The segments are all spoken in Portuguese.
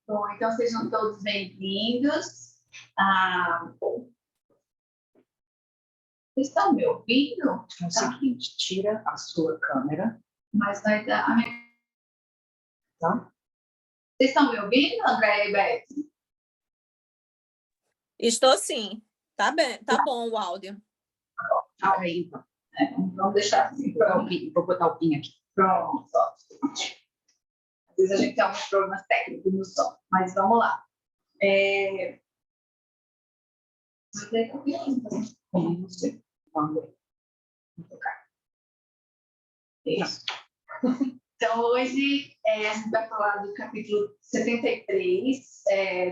Bom, então sejam todos bem-vindos. Vocês estão me ouvindo? É o seguinte, tira a sua câmera. Mas vai dar... Tá? Vocês estão me ouvindo, Andréia e Beth? Estou sim. Tá bem, tá bom o áudio. Aí, então. Vamos deixar assim. Vou botar o pin aqui. Pronto. Às vezes a gente tem alguns problemas técnicos no som, mas vamos lá. Vamos tocar. Isso. Então, hoje a gente vai falar do capítulo 73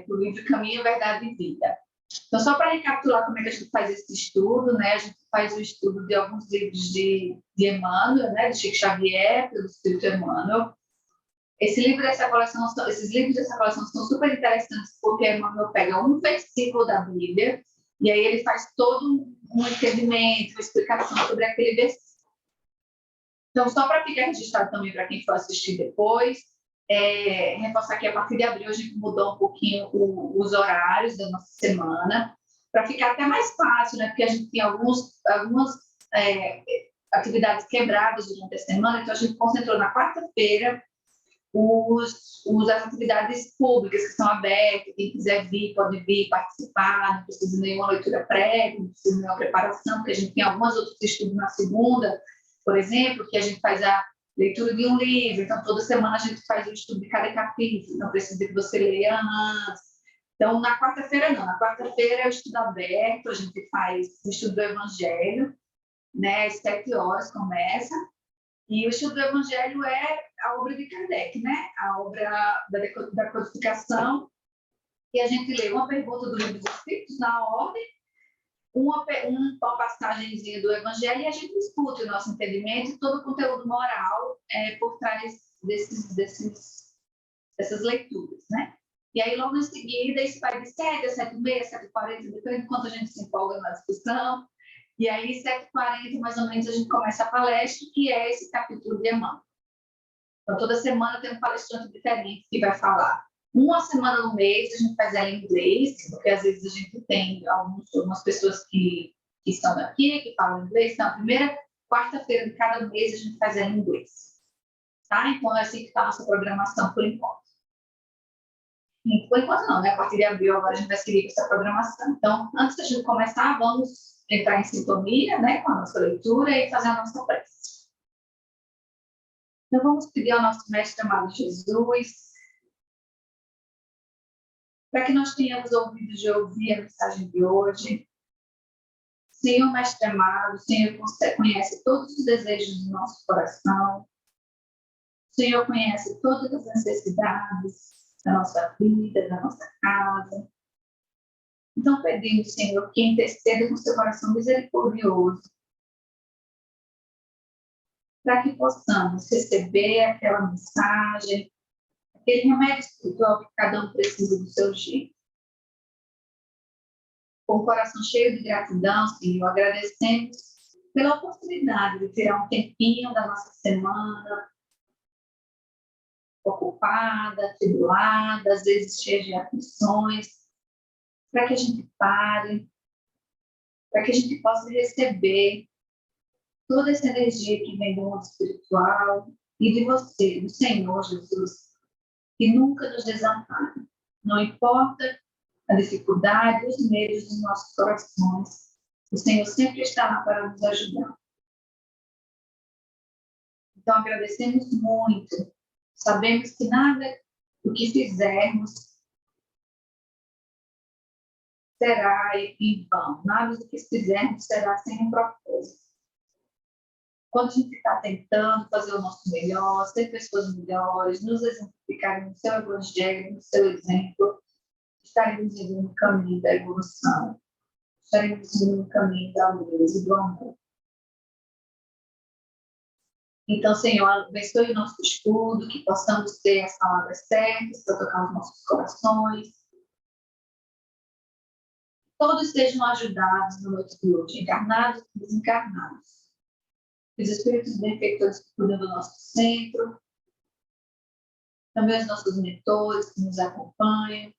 do livro Caminho, Verdade e Vida. Então, só para recapitular como é que a gente faz esse estudo, né? A gente faz o estudo de alguns livros de Emmanuel, né? De Chico Xavier, pelo Espírito Emmanuel. Esses livros dessa coleção são super interessantes porque Emmanuel pega um versículo da Bíblia e aí ele faz todo um entendimento, uma explicação sobre aquele versículo. Então, só para ficar registrado também para quem for assistir depois, reforçar que a partir de abril a gente mudou um pouquinho os horários da nossa semana, para ficar até mais fácil, né? Porque a gente tem algumas atividades quebradas durante a semana, então a gente concentrou na quarta-feira as atividades públicas que são abertas, quem quiser vir, pode vir participar, não precisa de nenhuma leitura prévia, não precisa de nenhuma preparação, porque a gente tem alguns outros estudos na segunda, por exemplo, que a gente faz a leitura de um livro, então toda semana a gente faz o estudo de cada capítulo, então precisa que você leia antes. Então, na quarta-feira não, na quarta-feira é o estudo aberto, a gente faz o estudo do Evangelho, né, às 7 horas começa, e o estudo do Evangelho é a obra de Kardec, né, a obra da codificação, e a gente lê uma pergunta do Livro dos Espíritos na ordem, uma passagenzinha do Evangelho e a gente discute o nosso entendimento e todo o conteúdo moral por trás dessas leituras, né? E aí, logo em seguida, isso vai de 7 a 7h30, 7h40, depende de quanto a gente se empolga na discussão. E aí, 7h40, mais ou menos, a gente começa a palestra, que é esse capítulo de Emmanuel. Então, toda semana tem um palestrante diferente que vai falar. Uma semana no mês a gente faz ela em inglês, porque às vezes a gente tem algumas pessoas que estão daqui, que falam inglês. Então, a primeira quarta-feira de cada mês a gente faz ela em inglês. Tá? Então, é assim que está a nossa programação por enquanto. Por enquanto não, né? A partir de abril agora a gente vai seguir com essa programação. Então, antes da gente começar, vamos entrar em sintonia, né, com a nossa leitura e fazer a nossa prece. Então, vamos pedir ao nosso Mestre amado Jesus para que nós tenhamos ouvido de ouvir a mensagem de hoje. Senhor Mestre amado, o Senhor conhece todos os desejos do nosso coração. O Senhor conhece todas as necessidades da nossa vida, da nossa casa. Então pedimos, Senhor, que interceda com seu coração misericordioso para que possamos receber aquela mensagem, aquele remédio espiritual que cada um precisa do seu jeito. Com o coração cheio de gratidão, Senhor, agradecemos pela oportunidade de tirar um tempinho da nossa semana ocupada, atribulada, às vezes cheia de aflições, para que a gente pare, para que a gente possa receber toda essa energia que vem do mundo espiritual e de você, do Senhor Jesus, que nunca nos desampara. Não importa a dificuldade, os medos dos nossos corações, o Senhor sempre está lá para nos ajudar. Então, agradecemos muito. Sabemos que nada do que fizermos será em vão. Nada do que fizermos será sem um propósito. Quando a gente está tentando fazer o nosso melhor, ser pessoas melhores, nos exemplificarem no seu evangelho, no seu exemplo, estaremos indo no caminho da evolução, estaremos indo no caminho da luz e do amor. Então, Senhor, abençoe o nosso estudo, que possamos ter as palavras certas para tocar os nossos corações. Todos sejam ajudados no noite de hoje, encarnados e desencarnados. Os espíritos benfeitores que cuidam do nosso centro, também os nossos mentores que nos acompanham,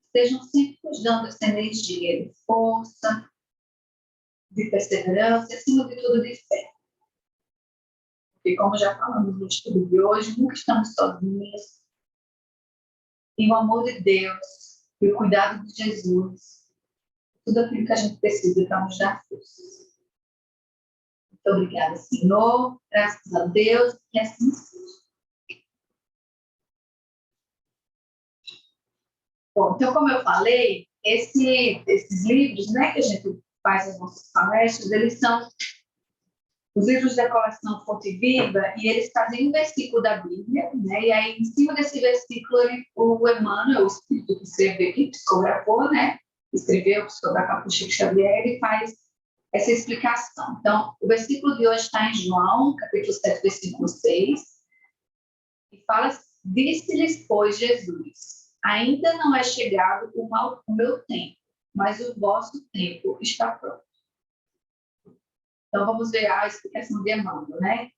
estejam sempre nos dando essa energia de força, de perseverança e, acima de tudo, de fé. Porque, como já falamos no estudo de hoje, nunca estamos sozinhos. E o amor de Deus e o cuidado de Jesus, tudo aquilo que a gente precisa para nos dar forças. Muito obrigada, Senhor. Graças a Deus, que assim seja. Bom, então, como eu falei, esses livros, né, que a gente faz as nossas palestras, eles são os livros da coleção Fonte Viva, e eles trazem um versículo da Bíblia, né, e aí, em cima desse versículo, o Emmanuel, o espírito que escreveu, que psicografou, né, escreveu, psicografou Chico Xavier, e faz essa explicação. Então, o versículo de hoje está em João, capítulo 7, versículo 6, e fala: disse-lhes, pois, Jesus: ainda não é chegado o meu tempo, mas o vosso tempo está pronto. Então, vamos ver a explicação de Emmanuel, né?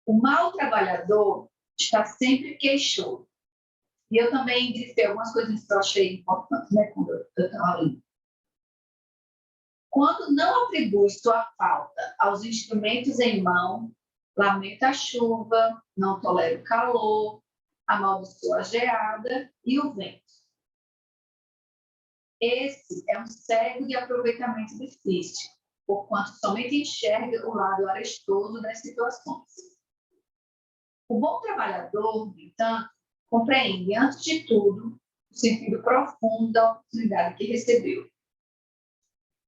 O mau trabalhador está sempre queixoso. E eu também grifei algumas coisas que eu achei importantes, né, quando eu estava lendo. Quando não atribui sua falta aos instrumentos em mão, lamenta a chuva, não tolera o calor, amaldiçoa a geada e o vento. Esse é um cego de aproveitamento difícil, porquanto somente enxerga o lado arestoso das situações. O bom trabalhador, no entanto, compreende, antes de tudo, o sentido profundo da oportunidade que recebeu.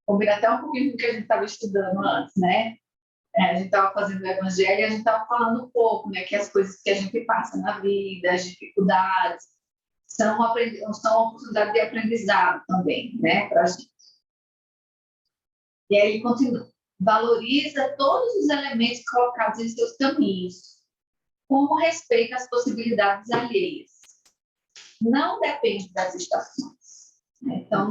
Combina até um pouquinho do que a gente estava estudando antes, né? A gente estava fazendo o evangelho e a gente estava falando um pouco, né, que as coisas que a gente passa na vida, as dificuldades, são uma oportunidade de aprendizado também, né, para a gente. E aí ele continua: valoriza todos os elementos colocados em seus caminhos, como respeita as possibilidades alheias. Não depende das estações, né? Então,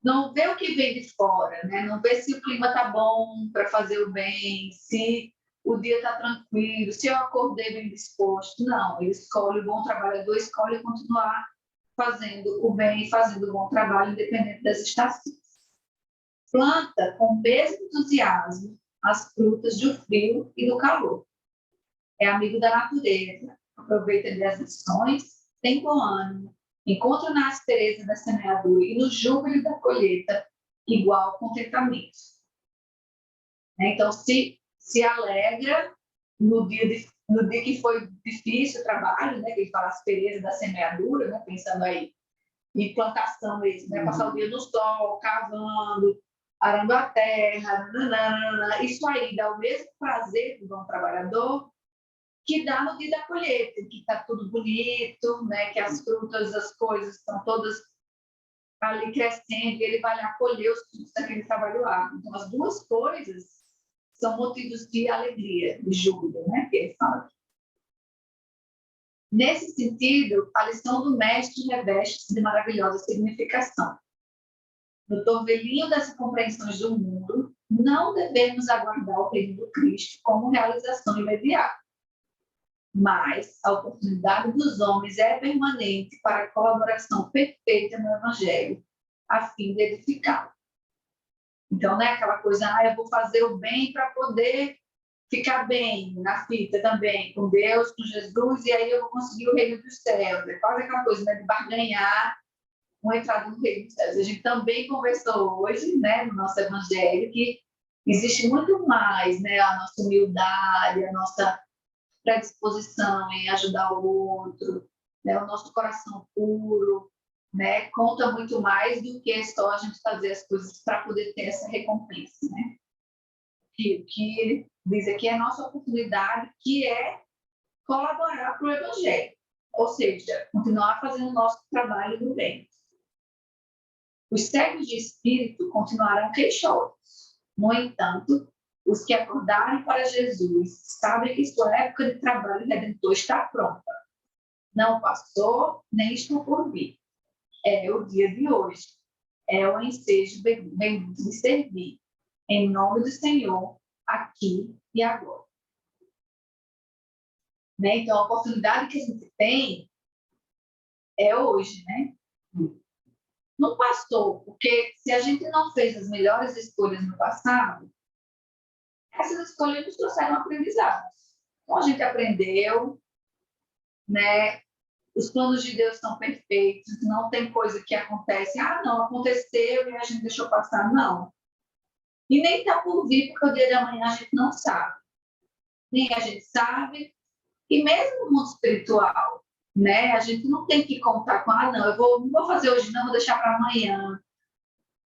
não vê o que vem de fora, né? Não vê se o clima está bom para fazer o bem, se o dia está tranquilo, se eu acordei bem disposto. Não, ele escolhe, o bom trabalhador escolhe continuar fazendo o bem, fazendo o bom trabalho, independente das estações. Planta com o mesmo entusiasmo as frutas do frio e do calor. É amigo da natureza, aproveita das lições, tem bom ânimo, encontra na aspereza da semeadura e no júbilo da colheita igual contentamento. Então, se alegra no dia que foi difícil o trabalho, né, que ele fala aspereza da semeadura, né, pensando aí em plantação mesmo, né, passar o dia no sol, cavando, arando a terra, nananana. Isso aí dá o mesmo prazer do bom trabalhador que dá no dia da colheita, que está tudo bonito, né, que as frutas, as coisas estão todas ali crescendo, e ele vai lá colher os frutos daquele trabalho árduo. Então, as duas coisas são motivos de alegria, de júbilo, né, que ele fala. Nesse sentido, a lição do mestre reveste de maravilhosa significação. No torvelinho das compreensões do mundo, não devemos aguardar o reino do Cristo como realização imediata. Mas a oportunidade dos homens é permanente para a colaboração perfeita no Evangelho, a fim de edificá-lo. Então, não é aquela coisa, eu vou fazer o bem para poder ficar bem na fita também, com Deus, com Jesus, e aí eu vou conseguir o reino dos céus. É quase aquela coisa, né, de barganhar uma entrada no reino dos céus. A gente também conversou hoje, né, no nosso Evangelho, que existe muito mais, né, a nossa humildade, a nossa predisposição em ajudar o outro, né, o nosso coração puro, né, conta muito mais do que só a gente fazer as coisas para poder ter essa recompensa, né? Que ele diz aqui é a nossa oportunidade, que é colaborar para o Evangelho, ou seja, continuar fazendo o nosso trabalho do bem. Os cegos de espírito continuarão queixosos. No entanto, os que acordarem para Jesus sabem que sua época de trabalho redentor está pronta. Não passou, nem está por vir. É o dia de hoje. É o ensejo bendito de servir. Em nome do Senhor, aqui e agora. né? Então, a oportunidade que a gente tem é hoje, né? Não passou, porque se a gente não fez as melhores escolhas no passado, essas escolhas nos trouxeram aprendizados. Então, a gente aprendeu, né? Os planos de Deus são perfeitos, não tem coisa que acontece, não, aconteceu e a gente deixou passar, não. E nem está por vir, porque o dia de amanhã a gente não sabe. Nem a gente sabe, e mesmo no mundo espiritual, né? A gente não tem que contar com, não, não vou fazer hoje, não, vou deixar para amanhã.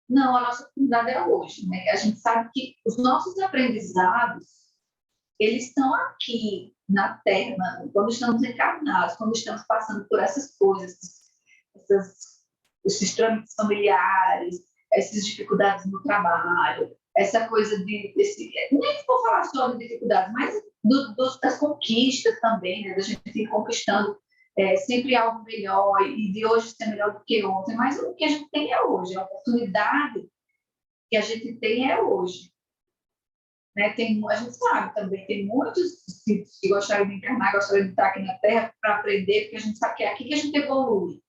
Não, a nossa oportunidade é hoje, né? A gente sabe que os nossos aprendizados, eles estão aqui na Terra, quando estamos encarnados, quando estamos passando por essas coisas, esses trâmites familiares, essas dificuldades no trabalho, essa coisa nem vou falar só de dificuldades, mas das conquistas também, né? Da gente ir conquistando sempre algo melhor e de hoje ser melhor do que ontem, mas o que a gente tem é hoje, a oportunidade que a gente tem é hoje. Né? A gente sabe também, tem muitos espíritos que gostariam de encarnar, gostariam de estar aqui na Terra para aprender, porque a gente sabe que é aqui que a gente evolui.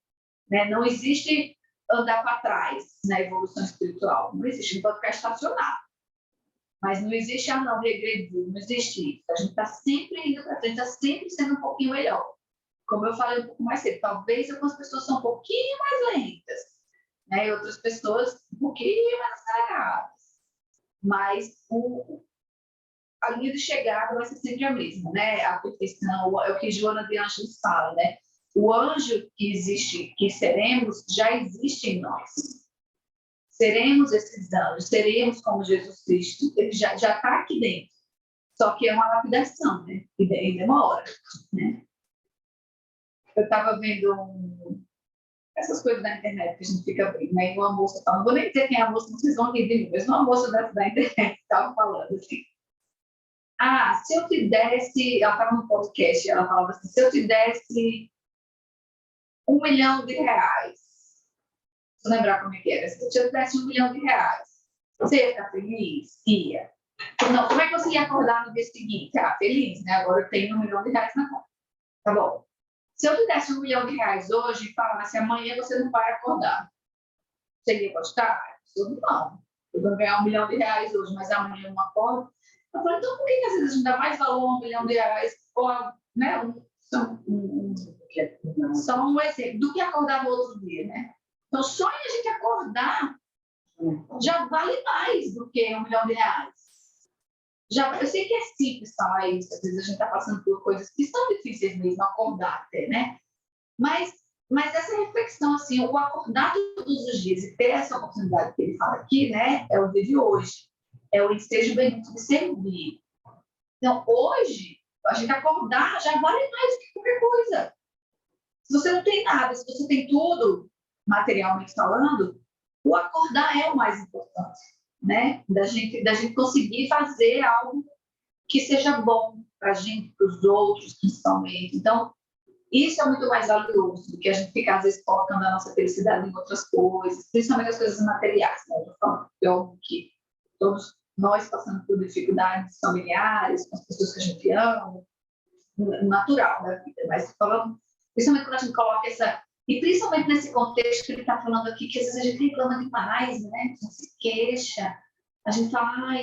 Né? Não existe andar para trás na evolução espiritual, não existe, a gente pode ficar estacionado. Mas não existe, não, regredir, não existe isso. A gente está sempre indo para frente, está sempre sendo um pouquinho melhor. Como eu falei um pouco mais cedo, talvez algumas pessoas são um pouquinho mais lentas, né? E outras pessoas um pouquinho mais aceleradas. Mas a linha de chegada vai ser sempre a mesma, né? A perfeição, é o que Joana de Anjos fala, né? O anjo que existe, que seremos, já existe em nós. Seremos esses anjos, seremos como Jesus Cristo, ele já está aqui dentro. Só que é uma lapidação, né? E demora, né? Eu estava vendo essas coisas da internet que a gente fica vendo, né? E uma moça falando, não vou nem dizer quem é a moça, vocês vão rir de mim, mas uma moça da internet estava falando assim, se eu te desse, ela estava no podcast, ela falava assim, se eu te desse R$1 milhão, se eu lembrar como é que era, se eu te desse R$1 milhão, você ia ficar feliz? Ia. Não, como é que você ia acordar no dia seguinte? Feliz, né? Agora eu tenho R$1 milhão na conta. Tá bom. Se eu te desse R$1 milhão hoje e falasse amanhã você não vai acordar, você ia gostar? Eu não. Eu vou ganhar R$1 milhão hoje, mas amanhã eu não acordo. Eu falei, então por que às vezes a gente dá mais valor a R$1 milhão? Ou, né, só um exemplo do que acordar no outro dia, né? Então, só em a gente acordar já vale mais do que R$1 milhão. Eu sei que é simples falar isso, às vezes a gente está passando por coisas que são difíceis mesmo, acordar até, né? Mas essa reflexão, assim, o acordar todos os dias e ter essa oportunidade que ele fala aqui, né? É o dia de hoje. É o ensejo bendito de servir. Então, hoje, a gente acordar já vale mais do que qualquer coisa. Se você não tem nada, se você tem tudo, materialmente falando, o acordar é o mais importante, né? Da gente conseguir fazer algo que seja bom para a gente, para os outros, principalmente. Então, isso é muito mais valioso do que a gente ficar, às vezes, colocando a nossa felicidade em outras coisas, principalmente as coisas materiais, né? Eu tô falando que todos nós passamos por dificuldades familiares, com as pessoas que a gente ama, natural da vida, mas falando, principalmente quando a gente coloca essa... E principalmente nesse contexto que ele está falando aqui, que às vezes a gente reclama demais, né? A gente se queixa, a gente fala,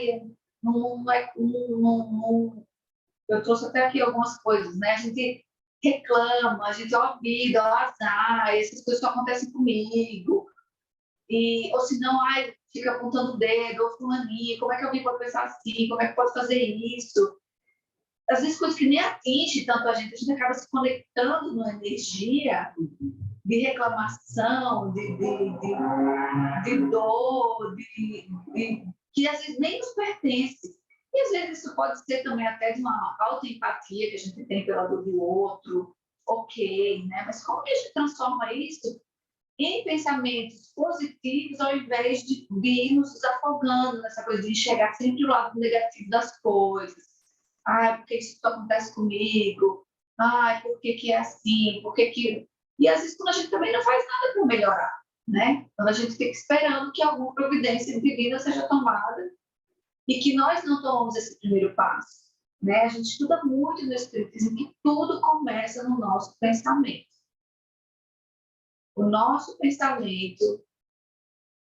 eu trouxe até aqui algumas coisas, né? A gente reclama, a gente ó vida, ó azar, essas coisas só acontecem comigo. Ou se não, fica apontando o dedo, ou fulaninha, como é que alguém pode pensar assim, como é que pode fazer isso? Às vezes coisas que nem atingem tanto a gente acaba se conectando numa energia de reclamação, de dor, que às vezes nem nos pertence. E às vezes isso pode ser também até de uma autoempatia que a gente tem pela dor do outro, ok, né? Mas como que a gente transforma isso em pensamentos positivos ao invés de ir nos afogando nessa coisa de enxergar sempre o lado negativo das coisas? Por que isso acontece comigo? Por que é assim? Por que... E às vezes quando a gente também não faz nada para melhorar, né? Quando a gente fica esperando que alguma providência divina seja tomada e que nós não tomamos esse primeiro passo. né? A gente estuda muito no Espiritismo que tudo começa no nosso pensamento. O nosso pensamento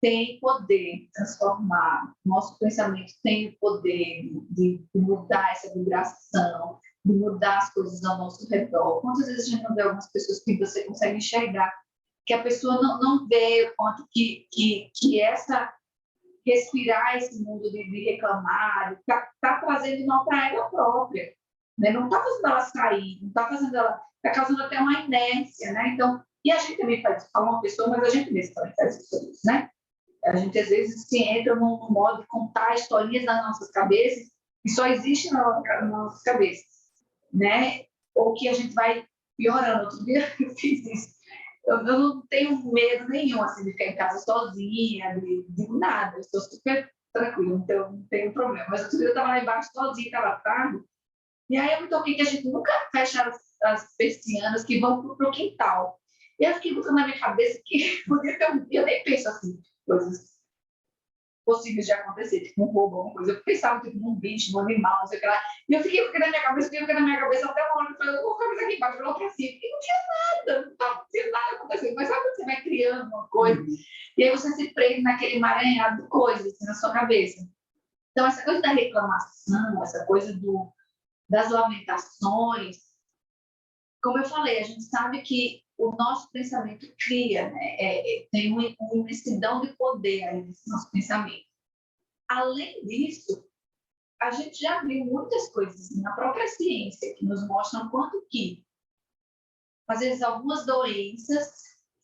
tem poder de transformar, o nosso pensamento tem o poder de mudar essa vibração, de mudar as coisas ao nosso redor. Quantas vezes a gente não vê algumas pessoas que você consegue enxergar, que a pessoa não vê o quanto que essa respirar esse mundo de reclamar, está trazendo mal para ela própria, né? Não está fazendo ela sair, não está fazendo ela, está causando até uma inércia, né? Então, e a gente também faz isso, fala uma pessoa, mas a gente mesmo também faz isso, né? A gente às vezes se entra num modo de contar historinhas nas nossas cabeças que só existem nas nossas cabeças, né? Ou que a gente vai piorando. Outro dia eu fiz isso. Eu não tenho medo nenhum assim, de ficar em casa sozinha, de nada. Eu estou super tranquila, então não tenho problema. Mas outro dia eu estava lá embaixo sozinha, estava tarde, e aí eu me toquei que a gente nunca fecha as persianas que vão para o quintal. E eu fiquei botando na minha cabeça que podia ter eu nem penso assim, coisas possíveis de acontecer, tipo um roubo, alguma coisa. Eu pensava tipo, num bicho, num animal, não sei o que lá. E eu fiquei na minha cabeça, até uma hora que eu falei, eu vou ficar aqui embaixo, eu vou para cima. E não tinha nada acontecendo. Mas sabe quando você vai criando uma coisa? E aí você se prende naquele emaranhado de coisas assim, na sua cabeça. Então, essa coisa da reclamação, essa coisa das lamentações, como eu falei, a gente sabe que o nosso pensamento cria, né? Tem uma imensidão de poder aí nesse nosso pensamento. Além disso, a gente já viu muitas coisas na própria ciência que nos mostram quanto que, às vezes, algumas doenças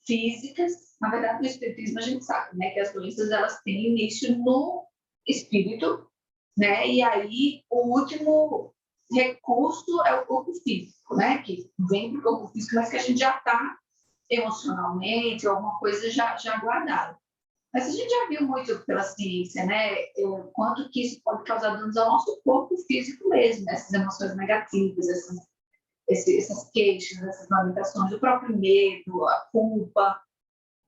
físicas, na verdade, no espiritismo a gente sabe, né, que as doenças elas têm início no espírito, né? E aí o último recurso é o corpo físico, né? Que vem do corpo físico, mas que a gente já está emocionalmente, alguma coisa já guardada. Mas a gente já viu muito pela ciência, né? Quanto que isso pode causar danos ao nosso corpo físico mesmo, né? Essas emoções negativas, essas queixas, essas lamentações, o próprio medo, a culpa,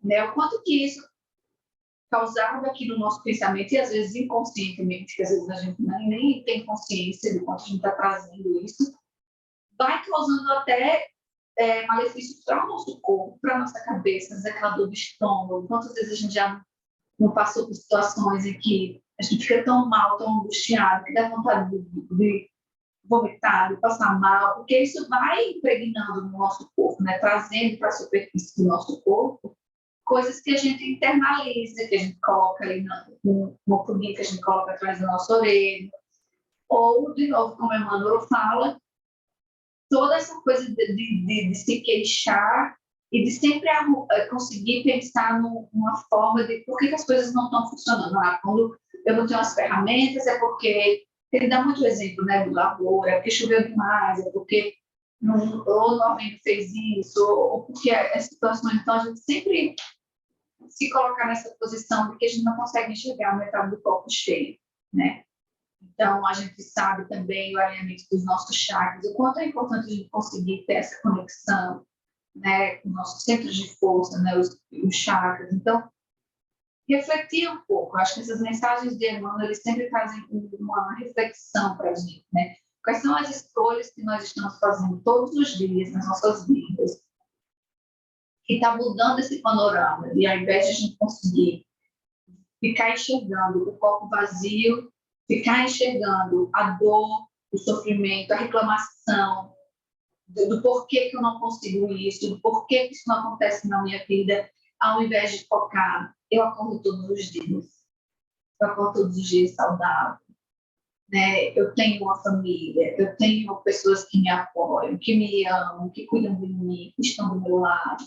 né? O quanto que isso causado aqui no nosso pensamento, e às vezes inconscientemente, que às vezes a gente nem tem consciência do quanto a gente está trazendo isso, vai causando até malefícios para o nosso corpo, para a nossa cabeça, aquela dor de estômago. Quantas vezes a gente já não passou por situações em que a gente fica tão mal, tão angustiado, que dá vontade de vomitar, de passar mal, porque isso vai impregnando no nosso corpo, né? Trazendo para a superfície do nosso corpo coisas que a gente internaliza, que a gente coloca ali no plugin que a gente coloca atrás da nossa orelha. Ou, de novo, como a Emmanuel fala, toda essa coisa de se queixar e de sempre conseguir pensar numa forma de por que as coisas não estão funcionando. Quando eu não tenho as ferramentas, é porque... Ele dá muito exemplo, né, do labor, é porque choveu demais, é porque ou o alguém fez isso, ou porque as situações... Então, a gente sempre se colocar nessa posição de que a gente não consegue enxergar a metade do copo cheio, né? Então, a gente sabe também o alinhamento dos nossos chakras, o quanto é importante a gente conseguir ter essa conexão, né, com nossos centros de força, né, os chakras. Então, refletir um pouco. Eu acho que essas mensagens de Emmanuel, eles sempre trazem uma reflexão para a gente, né? Quais são as escolhas que nós estamos fazendo todos os dias nas nossas vidas? Que está mudando esse panorama. E ao invés de a gente conseguir ficar enxergando o copo vazio, ficar enxergando a dor, o sofrimento, a reclamação, do porquê que eu não consigo isso, do porquê que isso não acontece na minha vida, ao invés de focar, eu acordo todos os dias. Eu acordo todos os dias saudável. Né? Eu tenho uma família, eu tenho pessoas que me apoiam, que me amam, que cuidam de mim, que estão do meu lado.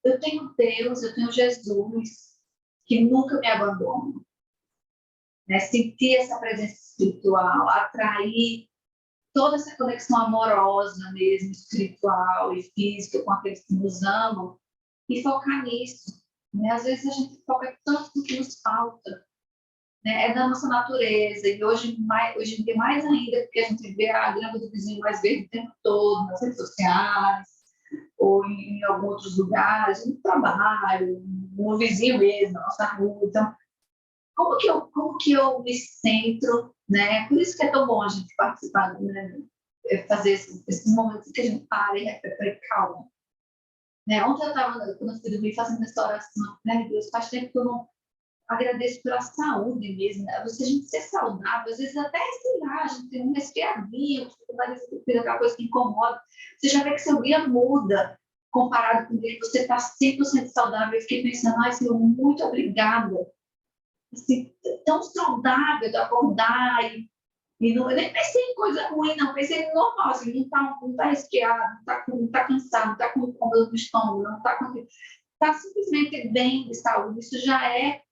Eu tenho Deus, eu tenho Jesus, que nunca me abandona. Né? Sentir essa presença espiritual, atrair toda essa conexão amorosa mesmo, espiritual e física com aqueles que nos amam e focar nisso. Né? Às vezes a gente foca tanto no que nos falta, né? É da nossa natureza, e hoje em dia mais ainda, porque a gente vê a grama do vizinho mais verde o tempo todo, nas redes sociais, ou em alguns outros lugares, no trabalho, no vizinho mesmo, na nossa rua. Então, como que eu me centro né? Por isso que é tão bom a gente participar, né? Fazer esses momentos que a gente para e reflete, calma. Né? Ontem eu estava, quando eu fui dormir, fazendo essa oração, né? Deus, faz tempo que eu não agradeço pela saúde mesmo, né? Você, a gente ser saudável, às vezes até, sei lá, a gente tem um resfriadinho, aquela coisa que incomoda. Você já vê que seu dia muda comparado com o dia que você está 100% saudável. Eu fiquei pensando, ai, Senhor, muito obrigada. Assim, tão saudável de acordar e não, eu nem pensei em coisa ruim, não, pensei no normal, assim, não tá resfriado, não tá cansado, não está com incômodo no estômago, não está com... Está simplesmente bem de saúde. Isso já é,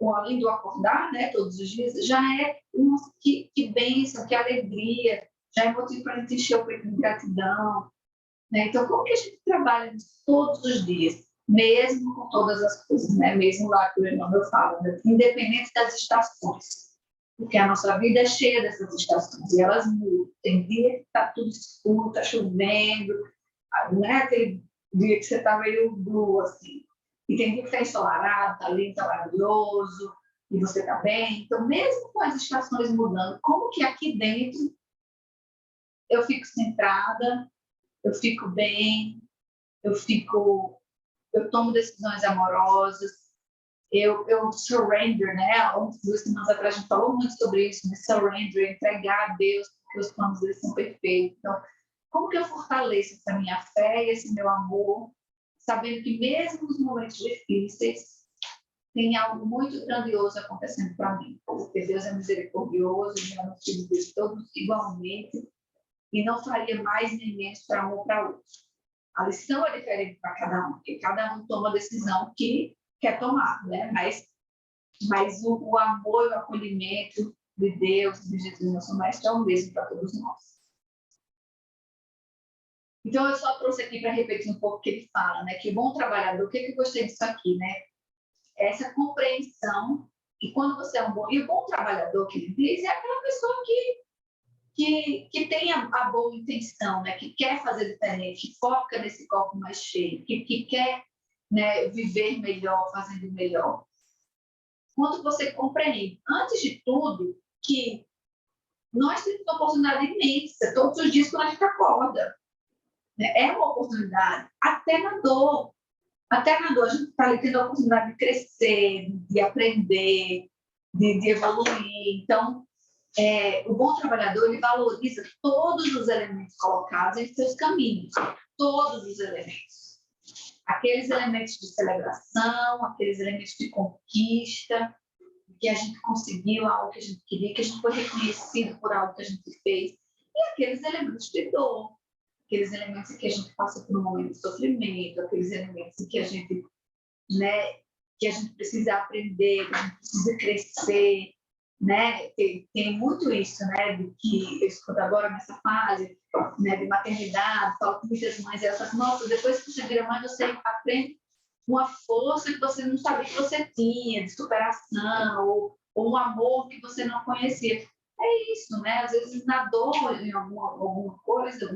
além do acordar, né, todos os dias, já é, nossa, que bênção, que alegria, já é motivo para a gente encher o peito de gratidão. Né? Então, como que a gente trabalha todos os dias, mesmo com todas as coisas, né? Mesmo lá que o irmão eu falo, né? Independente das estações, porque a nossa vida é cheia dessas estações e elas mudam. Tem dia que está tudo escuro, está chovendo, né? Tem dia que você está meio blue, assim, e tem dia que está ensolarado, está lindo, está maravilhoso, e você está bem. Então, mesmo com as estações mudando, como que aqui dentro eu fico centrada, eu fico bem, eu tomo decisões amorosas, eu surrender, né? Há 2 semanas atrás a gente falou muito sobre isso, né? Surrender, entregar a Deus, porque os planos deles são perfeitos. Então, como que eu fortaleço essa minha fé e esse meu amor, sabendo que mesmo nos momentos difíceis, tem algo muito grandioso acontecendo para mim, porque Deus é misericordioso, e ama os filhos dele todos igualmente, e não faria mais nem menos para um ou para outro. A lição é diferente para cada um, porque cada um toma a decisão que quer tomar, né? Mas o amor e o acolhimento de Deus, de Jesus, nosso Mestre, é o mesmo para todos nós. Então, eu só trouxe aqui para repetir um pouco o que ele fala, né? Que o bom trabalhador, o que eu gostei disso aqui, né? Essa compreensão que quando você é um bom... E o bom trabalhador que ele diz é aquela pessoa que tem a boa intenção, né? Que quer fazer diferente, que foca nesse copo mais cheio, que quer, né, viver melhor, fazendo melhor. Quando você compreende, antes de tudo, que nós temos uma oportunidade imensa, todos os dias quando a gente acorda. Né? É uma oportunidade, até na dor. Até na dor, a gente está ali tendo a oportunidade de crescer, de aprender, de evoluir. Então, o bom trabalhador, ele valoriza todos os elementos colocados em seus caminhos, todos os elementos. Aqueles elementos de celebração, aqueles elementos de conquista, que a gente conseguiu algo que a gente queria, que a gente foi reconhecido por algo que a gente fez, e aqueles elementos de dor, aqueles elementos em que a gente passa por um momento de sofrimento, aqueles elementos em que a gente, né, que a gente precisa aprender, que a gente precisa crescer, né? Tem muito isso, né? De que eu escuto agora nessa fase, né, de maternidade, falo com muitas mães, elas falam, nossa, depois que você vira mãe, você aprende uma força que você não sabia que você tinha, de superação, ou um amor que você não conhecia. É isso, né? Às vezes na dor, em alguma coisa,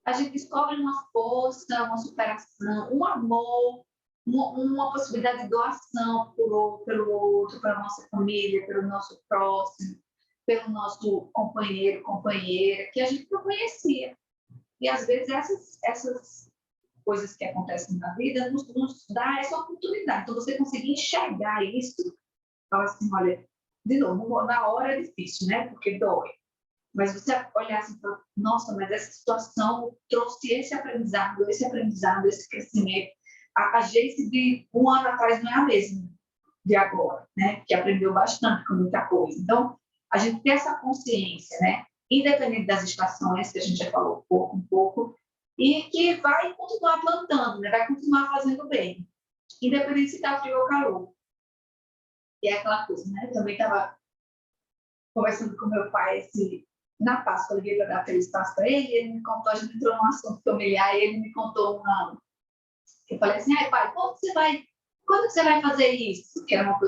a gente descobre uma força, uma superação, um amor, uma possibilidade de doação pelo outro, pela nossa família, pelo nosso próximo, pelo nosso companheiro, companheira, que a gente não conhecia. E, às vezes, essas coisas que acontecem na vida nos dá essa oportunidade. Então, você conseguir enxergar isso, falar assim, olha, de novo, na hora é difícil, né? Porque dói. Mas você olhar assim, nossa, mas essa situação trouxe esse aprendizado, esse crescimento. A gente de um ano atrás não é a mesma de agora, né? Que aprendeu bastante com muita coisa. Então, a gente tem essa consciência, né? Independente das estações, que a gente já falou um pouco, e que vai continuar plantando, né? Vai continuar fazendo bem, independente se está frio ou calor. E é aquela coisa, né? Eu também estava conversando com meu pai na Páscoa, eu liguei para dar feliz Páscoa para ele, e ele me contou, a gente entrou num assunto familiar, e ele me contou eu falei assim, ai pai, quando você vai fazer isso? Que era uma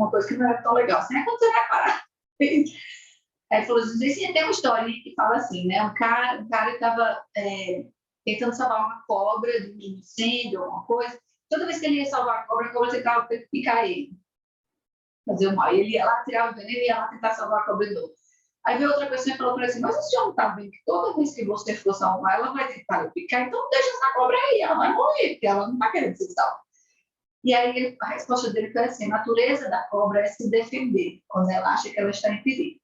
coisa que não era tão legal, assim, quando você vai parar? Aí ele falou assim, tem uma história que fala assim, né, um cara estava tentando salvar uma cobra de um incêndio, alguma coisa, toda vez que ele ia salvar a cobra tentava picar ele. fazer o mal. E ele ia lá tirar o veneno e ia lá tentar salvar a cobra de novo. Aí veio outra pessoa e falou para ele assim, mas o senhor não está vendo que toda vez que você for salvar, ela vai tentar lhe picar, então deixa essa cobra aí, ela vai morrer, porque ela não está querendo ser salva. E aí a resposta dele foi assim, a natureza da cobra é se defender, quando ela acha que ela está em perigo.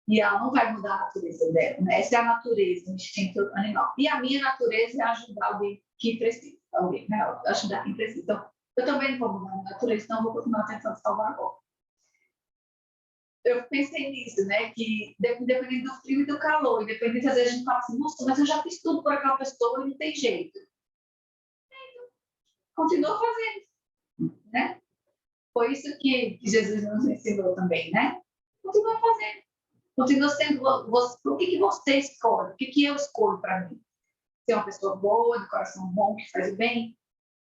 E ela não vai mudar a natureza dela, né? Essa é a natureza, o instinto animal. E a minha natureza é ajudar alguém que precisa, alguém, né? Ajudar quem precisa. Então, eu também não vou mudar a minha natureza, então eu vou continuar tentando salvar a cobra. Eu pensei nisso, né? Que independente do frio e do calor, independente, às vezes a gente fala assim, nossa, mas eu já fiz tudo por aquela pessoa e não tem jeito. Continua fazendo, né? Foi isso que Jesus nos ensinou também, né? Continua fazendo. Continua sendo você. O que você escolhe? O que eu escolho para mim? Ser uma pessoa boa, de coração bom, que faz bem?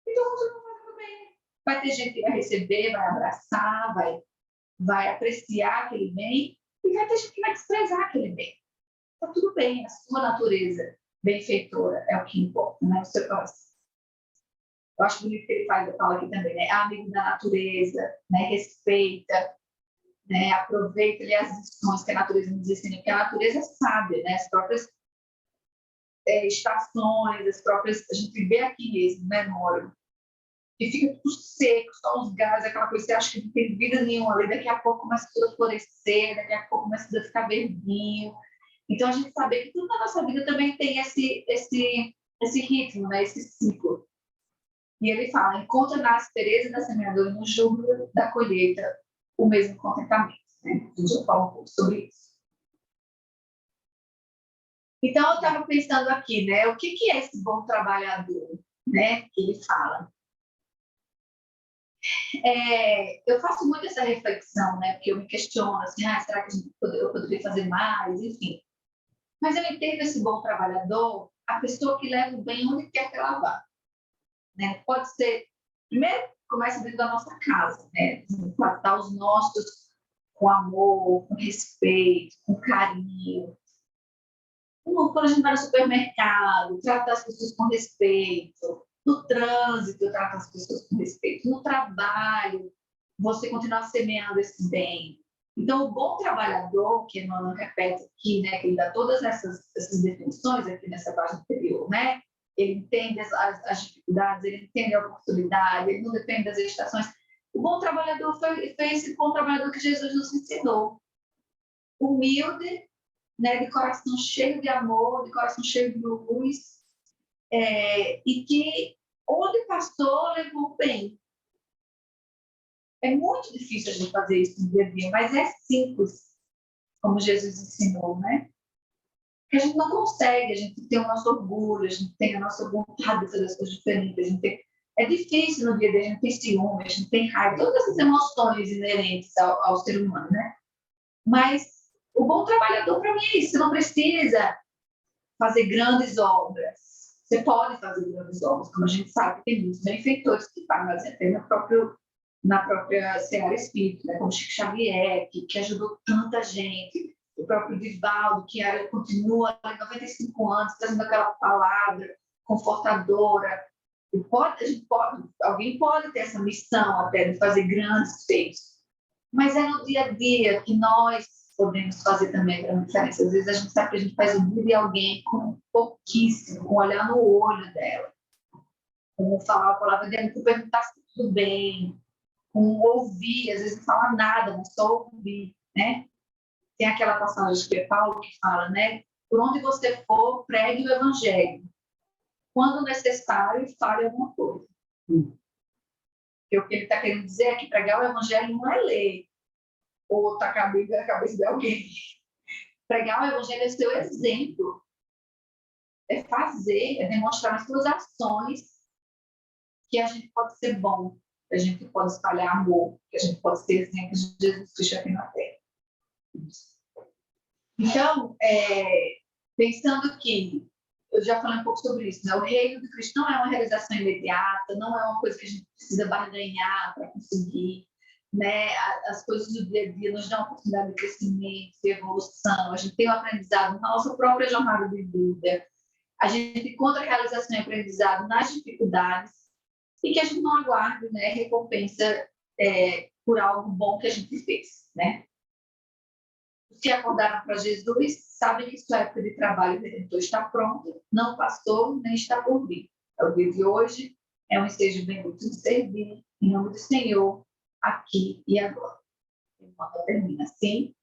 Então, continua fazendo bem. Vai ter gente que vai receber, vai abraçar, vai apreciar aquele bem, e vai ter gente que vai desprezar aquele bem. Está tudo bem, a sua natureza benfeitora é o que importa, né? O seu coração. Eu acho bonito que ele fala aqui também, né? É amigo da natureza, né? Respeita, né? Aproveita ali as lições que a natureza nos ensina, porque a natureza é sábia, né? As próprias estações, as próprias... A gente vê aqui mesmo, né, Moro? E fica tudo seco, só os gases, aquela coisa que você acha que não tem vida nenhuma ali, daqui a pouco começa tudo a florescer, daqui a pouco começa tudo a ficar verdinho. Então, a gente sabe que tudo na nossa vida também tem esse ritmo, né? Esse ciclo. E ele fala, encontra na aspereza da semeadura e no júbilo da colheita o mesmo contentamento. Né? A gente já fala um pouco sobre isso. Então, eu estava pensando aqui, né? O que é esse bom trabalhador, né? Que ele fala. Eu faço muito essa reflexão, né? Porque eu me questiono, assim, será que eu poderia fazer mais? Enfim. Mas eu entendo esse bom trabalhador, a pessoa que leva o bem onde quer que ela vá. Né? Pode ser, primeiro, começa dentro da nossa casa, né? Tratar os nossos com amor, com respeito, com carinho. Quando a gente vai no supermercado, tratar as pessoas com respeito. No trânsito, tratar as pessoas com respeito. No trabalho, você continuar semeando esse bem. Então, o bom trabalhador, que Emmanuel repete aqui, né, que ele dá todas essas definições aqui nessa página anterior, né? Ele entende as dificuldades, ele entende a oportunidade, ele não depende das estações. O bom trabalhador foi esse bom trabalhador que Jesus nos ensinou. Humilde, né, de coração cheio de amor, de coração cheio de luz, e que, onde passou, levou o bem. É muito difícil a gente fazer isso no dia a dia, mas é simples, como Jesus ensinou, né? Que a gente não consegue, a gente tem o nosso orgulho, a gente tem a nossa vontade de fazer as coisas diferentes, é difícil no dia a dia, a gente tem ciúme, a gente tem raiva, todas essas emoções inerentes ao ser humano, né? Mas o bom trabalhador, para mim, é isso. Você não precisa fazer grandes obras. Você pode fazer grandes obras, como a gente sabe, tem muitos benfeitores que fazem até na própria Seara Espírita, né? Como Chico Xavier, que ajudou tanta gente, o próprio Divaldo, que continua há 95 anos trazendo aquela palavra confortadora. Alguém pode ter essa missão até de fazer grandes feitos, mas é no dia a dia que nós podemos fazer também a grande diferença. Às vezes a gente sabe que a gente faz o dia de alguém com pouquíssimo, com olhar no olho dela, como falar a palavra dela, com perguntar se tudo bem, com ouvir, às vezes não fala nada, mas só ouvir, né? Tem aquela passagem que é Paulo que fala, né? Por onde você for, pregue o evangelho. Quando necessário, fale alguma coisa. Porque o que ele está querendo dizer é que pregar o evangelho não é ler ou tacar a Bíblia na cabeça de alguém. Pregar o evangelho é ser o exemplo. É fazer, é demonstrar nas suas ações que a gente pode ser bom, que a gente pode espalhar amor, que a gente pode ser exemplo de Jesus Cristo aqui na Terra. Então, pensando que, eu já falei um pouco sobre isso, né? O reino de Cristo não é uma realização imediata, não é uma coisa que a gente precisa barganhar para conseguir, né? As coisas do dia a dia nos dão uma oportunidade de crescimento, de evolução, a gente tem um aprendizado na nossa própria jornada de vida, a gente encontra realização e aprendizado nas dificuldades e que a gente não aguarde, né, recompensa por algo bom que a gente fez, né? Os que acordaram para Jesus sabem que sua época de trabalho redentor está pronta, não passou, nem está por vir. É o dia de hoje, é um ensejo bendito de servir, em nome do Senhor, aqui e agora. Quando termina assim.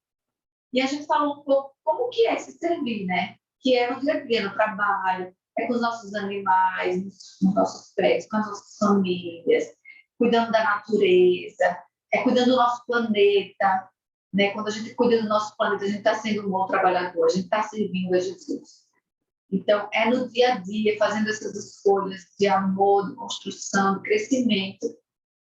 E a gente falou um pouco como que é se servir, né? Que é no dia a dia, no trabalho, é com os nossos animais, nos nossos pets, com as nossas famílias, cuidando da natureza, é cuidando do nosso planeta, né? Quando a gente cuida do nosso planeta, a gente está sendo um bom trabalhador, a gente está servindo a Jesus. Então, é no dia a dia, fazendo essas escolhas de amor, de construção, de crescimento,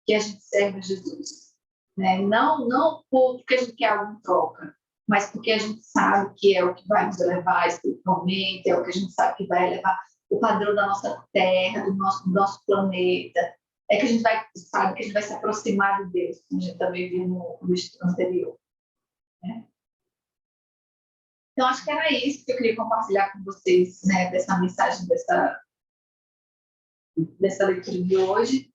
que a gente serve a Jesus. Né? Não porque a gente quer algo em troca, mas porque a gente sabe que é o que vai nos levar espiritualmente, é o que a gente sabe que vai elevar o padrão da nossa terra, do nosso planeta. É que a gente sabe que a gente vai se aproximar de Deus, como a gente também viu no estudo anterior. Né? Então, acho que era isso que eu queria compartilhar com vocês, né, dessa mensagem, dessa leitura de hoje.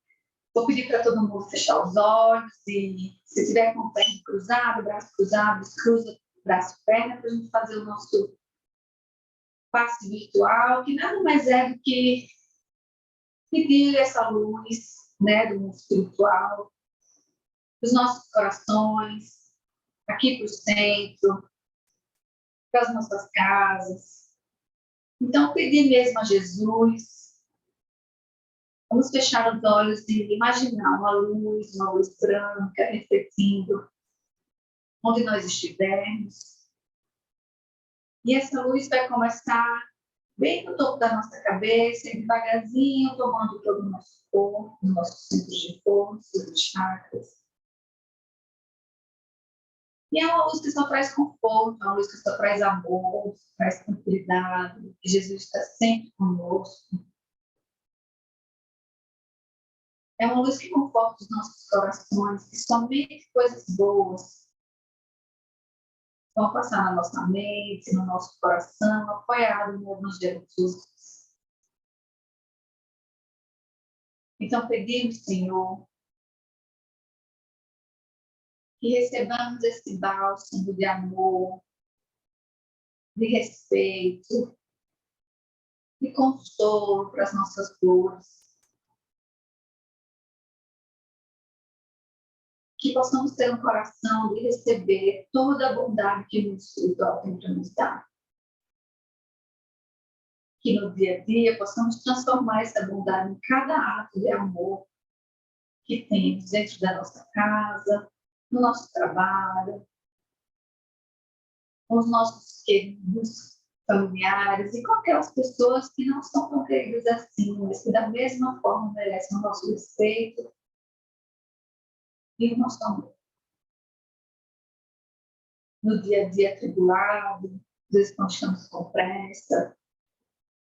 Vou pedir para todo mundo fechar os olhos e, se tiver com o pé cruzado, braço cruzado, cruza braço e perna para a gente fazer o nosso passe virtual, que nada mais é do que pedir essa luz, né, do mundo espiritual, dos nossos corações, aqui para o centro, para as nossas casas. Então, pedir mesmo a Jesus. Vamos fechar os olhos e imaginar uma luz branca, refletindo onde nós estivermos. E essa luz vai começar bem no topo da nossa cabeça, e devagarzinho, tomando todo o nosso corpo, os nossos centros de força, os chakras. E é uma luz que só traz conforto, é uma luz que só traz amor, traz tranquilidade, que Jesus está sempre conosco. É uma luz que conforta os nossos corações, que somente coisas boas vão passar na nossa mente, no nosso coração, apoiado nos Jesus. Então, pedimos, Senhor, que recebamos esse bálsamo de amor, de respeito, de consolo para as nossas dores. Que possamos ter um coração de receber toda a bondade que o espiritual tem para nos dar. Que no dia a dia possamos transformar essa bondade em cada ato de amor que temos dentro da nossa casa, no nosso trabalho, com os nossos queridos familiares e com aquelas pessoas que não são tão queridas assim, mas que da mesma forma merecem o nosso respeito e o nosso amor. No dia a dia atribulado, às vezes quando estamos com pressa,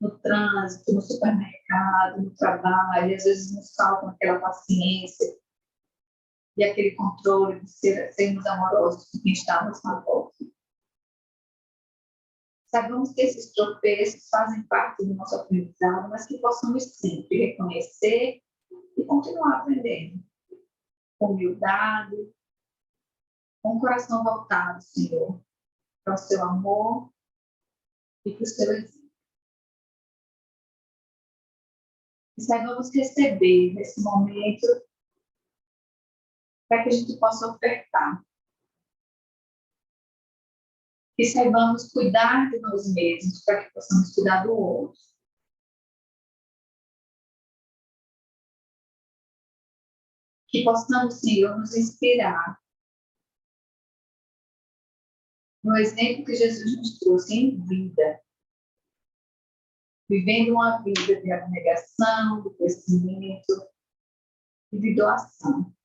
no trânsito, no supermercado, no trabalho, às vezes nos faltam aquela paciência e aquele controle de sermos amorosos com quem está à nossa volta. Sabemos que esses tropeços fazem parte do nosso aprendizado, mas que possamos sempre reconhecer e continuar aprendendo. Com humildade, com o coração voltado, Senhor, para o seu amor e para o seu exemplo. E saibamos receber nesse momento para que a gente possa ofertar. Que saibamos cuidar de nós mesmos para que possamos cuidar do outro. Que possamos, Senhor, nos inspirar no exemplo que Jesus nos trouxe em vida, vivendo uma vida de abnegação, de crescimento e de doação.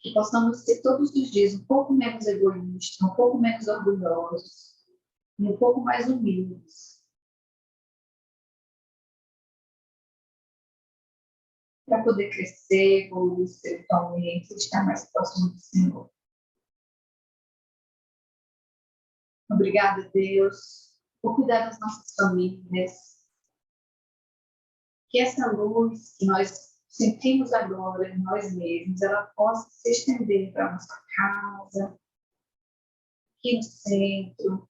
Que possamos ser todos os dias um pouco menos egoístas, um pouco menos orgulhosos e um pouco mais humildes. Para poder crescer, evoluir espiritualmente e estar mais próximo do Senhor. Obrigada, Deus, por cuidar das nossas famílias. Que essa luz que nós sentimos agora em nós mesmos, ela possa se estender para a nossa casa, aqui no centro,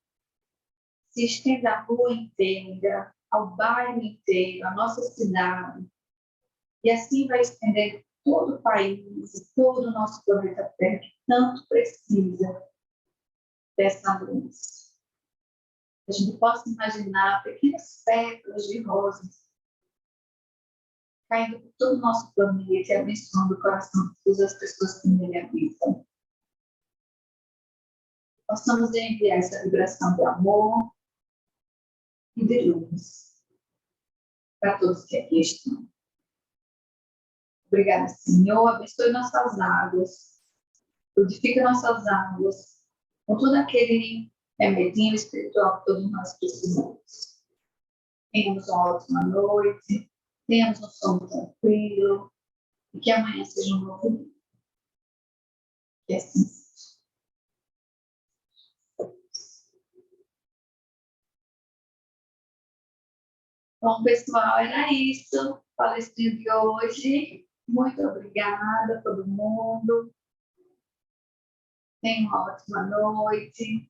se estenda a rua inteira, ao bairro inteiro, a nossa cidade, e assim vai estender todo o país e todo o nosso planeta Terra, que tanto precisa dessa luz. A gente possa imaginar pequenas pétalas de rosas caindo por todo o nosso planeta e abençoando o coração de todas as pessoas que nele habitam. Possamos enviar essa vibração de amor e de luz para todos que aqui estão. Obrigada, Senhor. Abençoe nossas águas. Purifica nossas águas com todo aquele remedinho espiritual que todos nós precisamos. Tenhamos uma ótima noite. Tenhamos um sono tranquilo. E que amanhã seja um novo dia. Que assim seja. Bom, pessoal, era isso. A palestrinha de hoje. Muito obrigada a todo mundo. Tenha uma ótima noite.